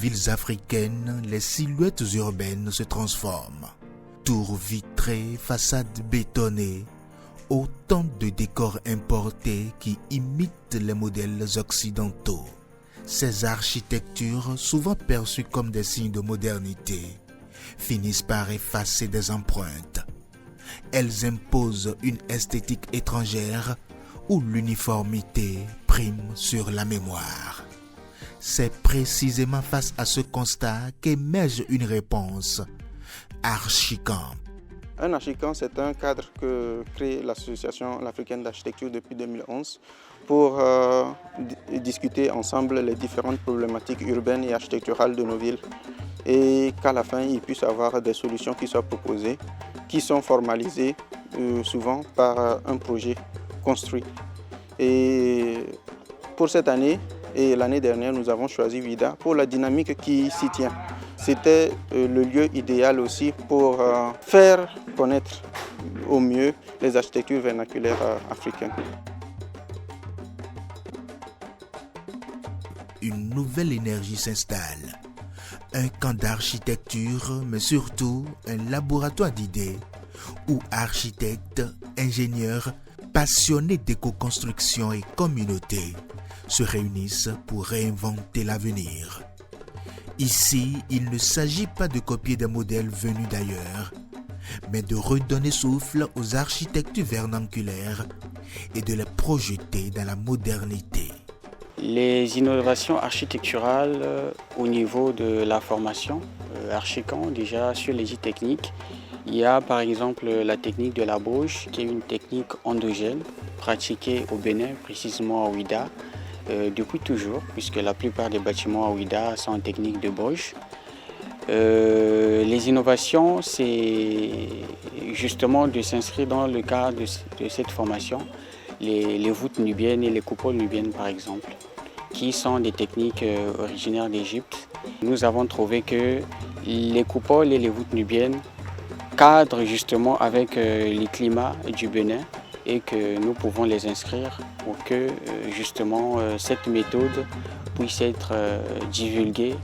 villes africaines, les silhouettes urbaines se transforment. Tours vitrées, façades bétonnées, autant de décors importés qui imitent les modèles occidentaux. Ces architectures, souvent perçues comme des signes de modernité, finissent par effacer des empreintes. Elles imposent une esthétique étrangère où l'uniformité prime sur la mémoire. C'est précisément face à ce constat qu'émerge une réponse. Archicamp. Un archicamp, c'est un cadre que crée l'Association africaine d'architecture depuis 2011 pour discuter ensemble les différentes problématiques urbaines et architecturales de nos villes et qu'à la fin, il puisse y avoir des solutions qui soient proposées, qui sont formalisées souvent par un projet construit. Et pour cette année et l'année dernière, nous avons choisi Ouidah pour la dynamique qui s'y tient. C'était le lieu idéal aussi pour faire connaître au mieux les architectures vernaculaires africaines. Une nouvelle énergie s'installe. Un camp d'architecture, mais surtout un laboratoire d'idées où architectes, ingénieurs, passionnés d'éco-construction et communautés se réunissent pour réinventer l'avenir. Ici, il ne s'agit pas de copier des modèles venus d'ailleurs, mais de redonner souffle aux architectures vernaculaires et de les projeter dans la modernité. Les innovations architecturales au niveau de la formation Archicamp, déjà sur les techniques, il y a par exemple la technique de la bauge, qui est une technique endogène pratiquée au Bénin, précisément à Ouidah, depuis toujours, puisque la plupart des bâtiments à Ouidah sont en technique de bauge. Les innovations, c'est justement de s'inscrire dans le cadre de cette formation, les voûtes nubiennes et les coupoles nubiennes par exemple, qui sont des techniques originaires d'Égypte. Nous avons trouvé que les coupoles et les voûtes nubiennes cadrent justement avec les climats du Bénin et que nous pouvons les inscrire pour que justement cette méthode puisse être divulguée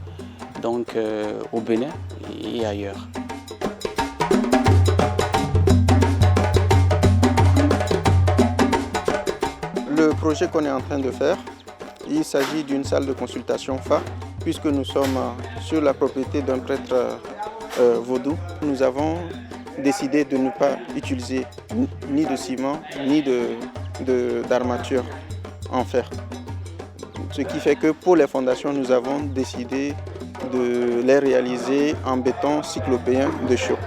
donc, au Bénin et ailleurs. Le projet qu'on est en train de faire, il s'agit d'une salle de consultation phare, puisque nous sommes sur la propriété d'un prêtre vaudou. Nous avons décidé de ne pas utiliser ni de ciment, ni d'armature en fer. Ce qui fait que pour les fondations, nous avons décidé de les réaliser en béton cyclopéen de chaux.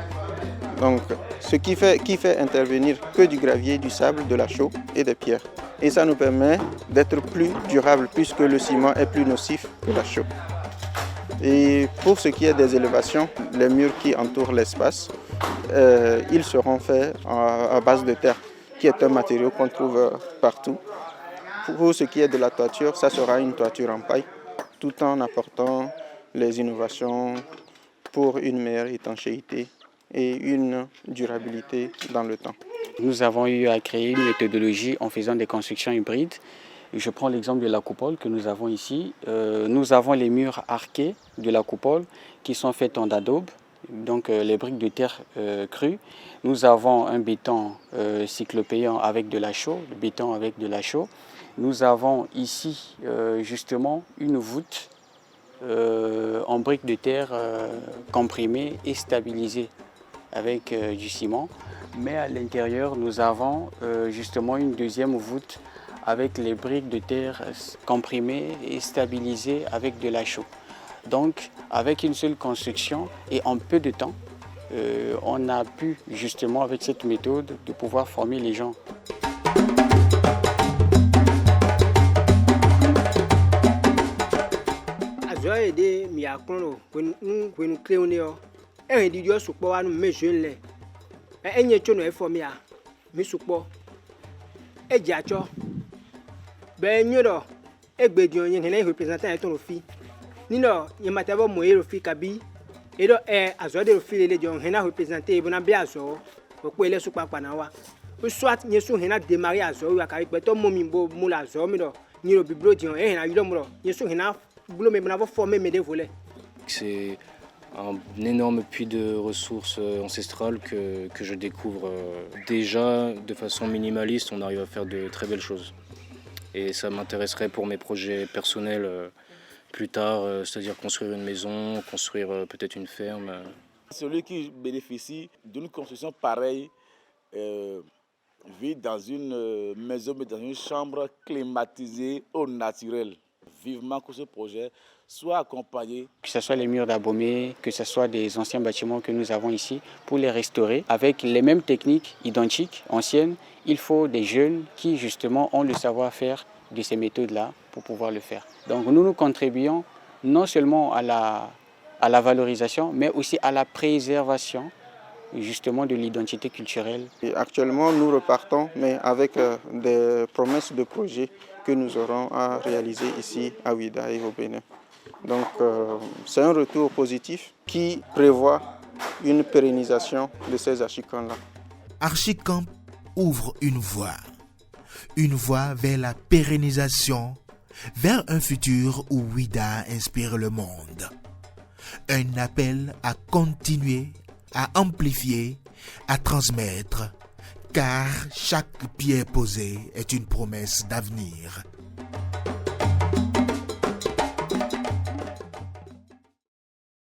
Donc, ce qui fait intervenir que du gravier, du sable, de la chaux et des pierres. Et ça nous permet d'être plus durable puisque le ciment est plus nocif que la chaux. Et pour ce qui est des élévations, les murs qui entourent l'espace, ils seront faits à base de terre, qui est un matériau qu'on trouve partout. Pour ce qui est de la toiture, ça sera une toiture en paille, tout en apportant les innovations pour une meilleure étanchéité et une durabilité dans le temps. Nous avons eu à créer une méthodologie en faisant des constructions hybrides. Je prends l'exemple de la coupole que nous avons ici. Nous avons les murs arqués de la coupole qui sont faits en adobe, donc les briques de terre crues. Nous avons un béton cyclopéen avec de la chaux, le béton avec de la chaux. Nous avons ici justement une voûte en briques de terre comprimées et stabilisées avec du ciment. Mais à l'intérieur, nous avons justement une deuxième voûte avec les briques de terre comprimées et stabilisées avec de la chaux. Donc, avec une seule construction et en peu de temps, on a pu justement, avec cette méthode, de pouvoir former les gens. Nino yematabo moyero fi kabi edo azo de fi le jon hena representer bona bi azo opo ele su papa na wa o swat nyesu hena démarrer azo wa ka ipe to momi bo mu la azo mi do niro biblo jon hena yudo mo nyesu hena bulo me bona bo former me de volé C'est un énorme puits de ressources ancestrales que je découvre. Déjà, de façon minimaliste, on arrive à faire de très belles choses. Et ça m'intéresserait pour mes projets personnels plus tard, c'est-à-dire construire une maison, construire peut-être une ferme. Celui qui bénéficie d'une construction pareille vit dans une maison, mais dans une chambre climatisée au naturel. Vivement que ce projet soit accompagné. Que ce soit les murs d'Abomey, que ce soit des anciens bâtiments que nous avons ici, pour les restaurer avec les mêmes techniques identiques, anciennes, il faut des jeunes qui justement ont le savoir-faire de ces méthodes-là pour pouvoir le faire. Donc nous contribuons non seulement à la valorisation, mais aussi à la préservation justement de l'identité culturelle. Et actuellement, nous repartons, mais avec des promesses de projets que nous aurons à réaliser ici à Ouidah et au Bénin. Donc c'est un retour positif qui prévoit une pérennisation de ces archicamps-là. Archicamp ouvre une voie vers la pérennisation, vers un futur où Ouidah inspire le monde. Un appel à continuer, à amplifier, à transmettre, car chaque pierre posée est une promesse d'avenir.